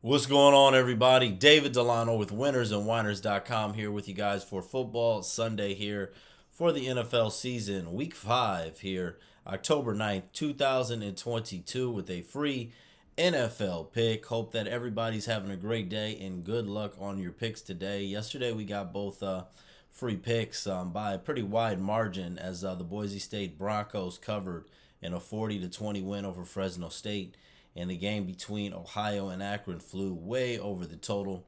What's going on, everybody? David Delano with winnersandwhiners.com here with you guys for Football Sunday here for the NFL season, Week 5 here, October 9th, 2022 with a free NFL pick. Hope that everybody's having a great day and good luck on your picks today. Yesterday we got both free picks by a pretty wide margin as the Boise State Broncos covered in a 40-20 win over Fresno State. And the game between Ohio and Akron flew way over the total.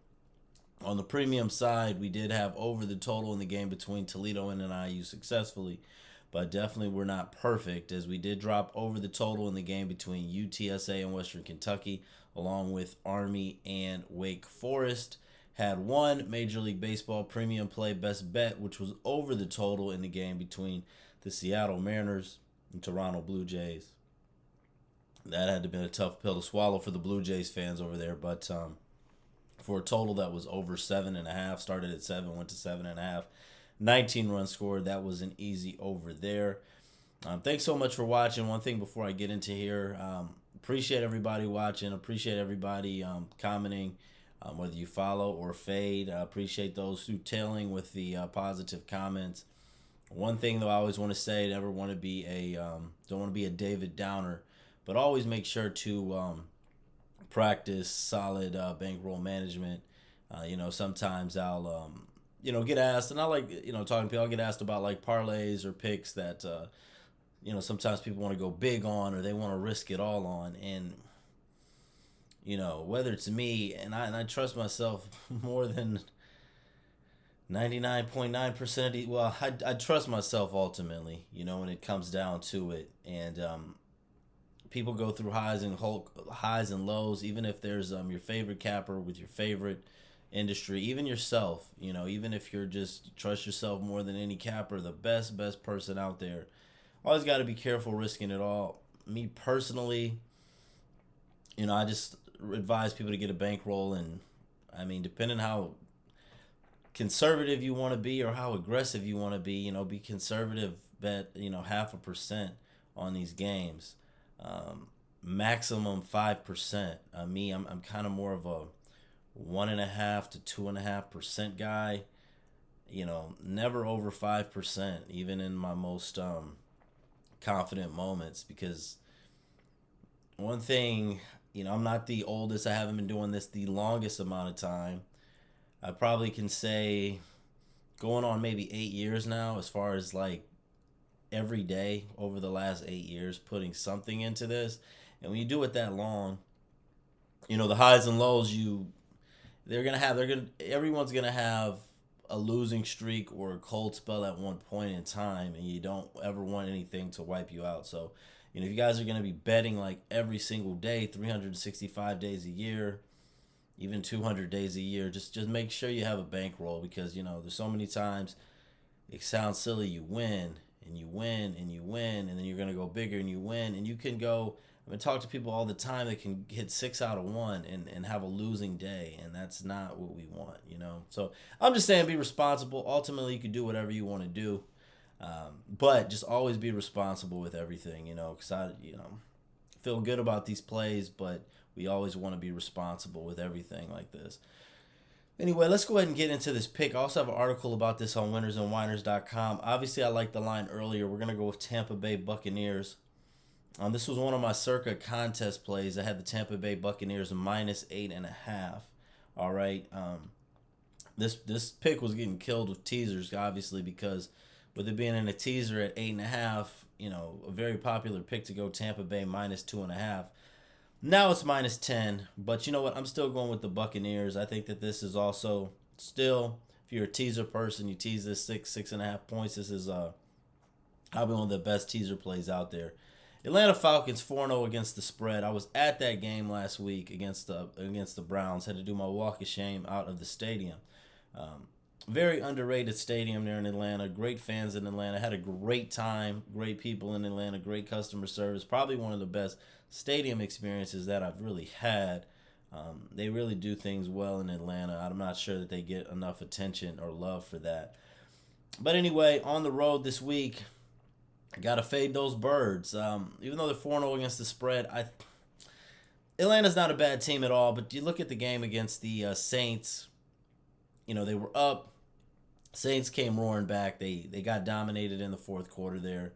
On the premium side, we did have over the total in the game between Toledo and NIU successfully, but definitely we're not perfect as we did drop over the total in the game between UTSA and Western Kentucky, along with Army and Wake Forest. Had one Major League Baseball premium play best bet, which was over the total in the game between the Seattle Mariners and Toronto Blue Jays. That had to be a tough pill to swallow for the Blue Jays fans over there, but for a total that was over 7.5, started at 7, went to 7.5, 19 runs scored. That was an easy over there. Thanks so much for watching. One thing before I get into here, appreciate everybody watching, appreciate everybody commenting, whether you follow or fade. Appreciate those who tailing with the positive comments. One thing though, I always want to say, never want to be don't want to be a David Downer. But always make sure to practice solid bankroll management. Sometimes I'll, get asked, and I like, talking to people, I'll get asked about like parlays or picks that, sometimes people want to go big on or they want to risk it all on. And, whether it's me, and I trust myself more than 99.9% of I trust myself ultimately, when it comes down to it. And, people go through highs and lows, even if there's your favorite capper with your favorite industry, even yourself, even if you're just trust yourself more than any capper, the best person out there. Always got to be careful risking it all. Me personally, I just advise people to get a bankroll, and I mean, depending how conservative you want to be or how aggressive you want to be conservative, bet 0.5% on these games. Maximum 5%. I'm kind of more of a 1.5 to 2.5% guy. Never over 5%, even in my most confident moments. Because one thing, I'm not the oldest. I haven't been doing this the longest amount of time. I probably can say going on maybe 8 years now, as far as like every day over the last 8 years putting something into this. And when you do it that long, the highs and lows, everyone's gonna have a losing streak or a cold spell at one point in time, and you don't ever want anything to wipe you out. So if you guys are gonna be betting like every single day, 365 days a year, even 200 days a year, just make sure you have a bankroll, because there's so many times it sounds silly, you win and you win and you win, and then you're going to go bigger and you win, and you can go, I talk to people all the time that can hit 6 out of 1 and have a losing day, and that's not what we want, So I'm just saying, be responsible. Ultimately, you can do whatever you want to do, but just always be responsible with everything, because I feel good about these plays, but we always want to be responsible with everything like this. Anyway, let's go ahead and get into this pick. I also have an article about this on winnersandwhiners.com. Obviously, I liked the line earlier. We're going to go with Tampa Bay Buccaneers. This was one of my circa contest plays. I had the Tampa Bay Buccaneers minus 8.5. All right. This pick was getting killed with teasers, obviously, because with it being in a teaser at 8.5, a very popular pick to go Tampa Bay minus 2.5. Now it's minus 10, but you know what? I'm still going with the Buccaneers. I think that this is also still, if you're a teaser person, you tease this 6.5 points. This is probably one of the best teaser plays out there. Atlanta Falcons 4-0 against the spread. I was at that game last week against the Browns. Had to do my walk of shame out of the stadium. Very underrated stadium there in Atlanta. Great fans in Atlanta. Had a great time. Great people in Atlanta. Great customer service. Probably one of the best stadium experiences that I've really had. They really do things well in Atlanta. I'm not sure that they get enough attention or love for that. But anyway, on the road this week, got to fade those birds. Even though they're 4-0 against the spread, Atlanta's not a bad team at all, but you look at the game against the Saints. They were up. Saints came roaring back. They got dominated in the fourth quarter there.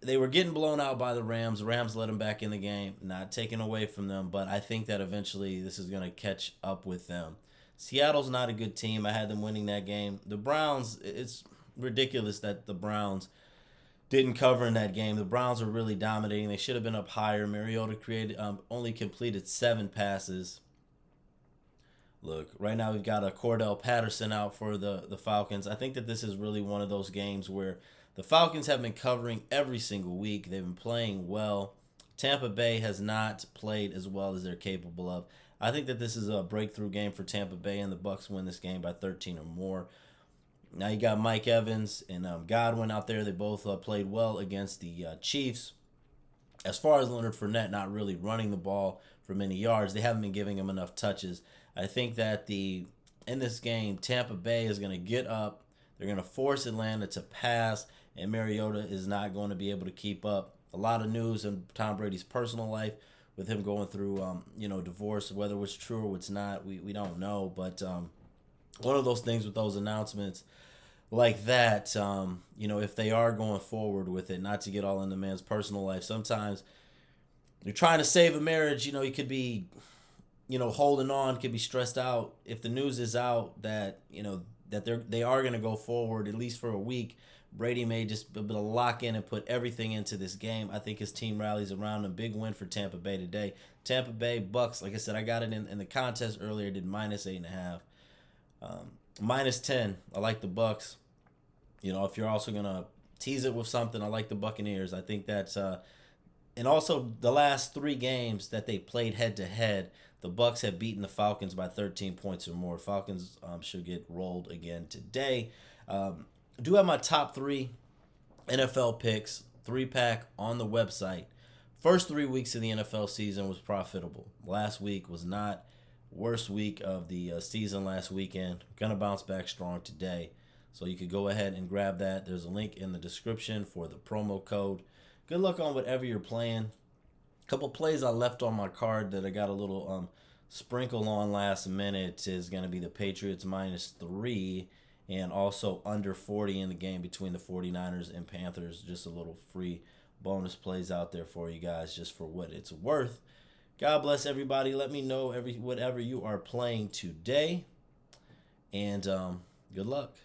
They were getting blown out by the Rams. The Rams let them back in the game, not taken away from them, but I think that eventually this is going to catch up with them. Seattle's not a good team. I had them winning that game. The Browns, it's ridiculous that the Browns didn't cover in that game. The Browns are really dominating. They should have been up higher. Mariota only completed 7 passes. Look, right now we've got a Cordell Patterson out for the Falcons. I think that this is really one of those games where the Falcons have been covering every single week. They've been playing well. Tampa Bay has not played as well as they're capable of. I think that this is a breakthrough game for Tampa Bay, and the Bucs win this game by 13 or more. Now you got Mike Evans and Godwin out there. They both played well against the Chiefs. As far as Leonard Fournette not really running the ball for many yards, they haven't been giving him enough touches. I think that in this game, Tampa Bay is going to get up. They're going to force Atlanta to pass, and Mariota is not going to be able to keep up. A lot of news in Tom Brady's personal life with him going through, divorce. Whether it's true or it's not, we don't know. But one of those things with those announcements like that, if they are going forward with it, not to get all into man's personal life, sometimes you're trying to save a marriage. You could be, holding on, could be stressed out. If the news is out that, that they are going to go forward, at least for a week, Brady may just be able to lock in and put everything into this game. I think his team rallies around him. Big win for Tampa Bay today. Tampa Bay Bucks, like I said, I got it in the contest earlier, did -8.5. -10, I like the Bucks. If you're also going to tease it with something, I like the Buccaneers. I think that's and also the last 3 games that they played head-to-head, the Bucks have beaten the Falcons by 13 points or more. Falcons should get rolled again today. I do have my top 3 NFL picks, 3-pack on the website. First 3 weeks of the NFL season was profitable. Last week was not. Worst week of the season last weekend. Gonna bounce back strong today. So you could go ahead and grab that. There's a link in the description for the promo code. Good luck on whatever you're playing. A couple plays I left on my card that I got a little sprinkle on last minute is going to be the Patriots -3 and also under 40 in the game between the 49ers and Panthers. Just a little free bonus plays out there for you guys just for what it's worth. God bless everybody. Let me know whatever you are playing today. And good luck.